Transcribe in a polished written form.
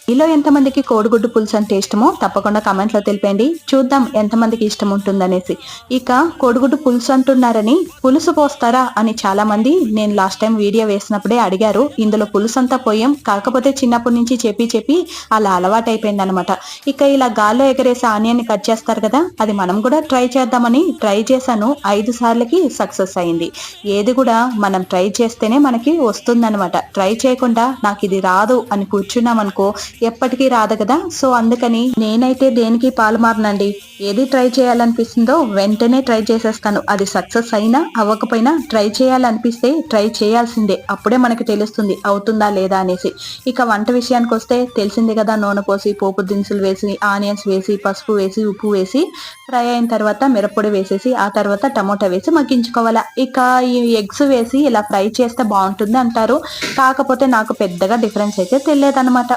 మీలో ఎంతమందికి కోడిగుడ్డు పులుసు అంటే ఇష్టమో తప్పకుండా కామెంట్లో తెలిపండి. చూద్దాం ఎంతమందికి ఇష్టం ఉంటుందనేసి. ఇక కోడిగుడ్డు పులుసు అంటున్నారని పులుసు పోస్తారా అని చాలా మంది నేను లాస్ట్ టైం వీడియో వేసినప్పుడే అడిగారు. ఇందులో పులుసు అంతా పోయాం, కాకపోతే చిన్నప్పటి నుంచి చెప్పి అలా అలవాటైపోయింది అనమాట. ఇక ఇలా గాల్లో ఎగరేసి ఆనియన్ కట్ చేస్తారు కదా, అది మనం కూడా ట్రై చేద్దామని ట్రై చేశాను. 5 సార్లకి సక్సెస్ అయింది. ఏది కూడా మనం ట్రై చేస్తేనే మనకి వస్తుందన్నమాట. ట్రై చేయకుండా నాకు ఇది రాదు అని కూర్చున్నాం అనుకో ఎప్పటికీ రాదు కదా. సో అందుకని నేనైతే దేనికి పాలుమారనండి. ఏది ట్రై చేయాలనిపిస్తుందో వెంటనే ట్రై చేసేస్తాను. అది సక్సెస్ అయినా అవ్వకపోయినా ట్రై చేయాలనిపిస్తే ట్రై చేయాల్సిందే. అప్పుడే మనకి తెలుస్తుంది అవుతుందా లేదా అనేసి. ఇక వంట విషయానికి వస్తే తెలిసింది కదా, నూనె పోసి పోపు దినుసులు వేసి ఆనియన్స్ వేసి పసుపు వేసి ఉప్పు వేసి ఫ్రై అయిన తర్వాత మిరప్పొడి వేసేసి ఆ తర్వాత టమోటా వేసి మగ్గించుకోవాలా. ఇక ఈ ఎగ్స్ వేసి ఇలా ఫ్రై చేస్తే బాగుంటుంది అంటారు. కాకపోతే నాకు పెద్దగా డిఫరెన్స్ అయితే తెలియదన్నమాట.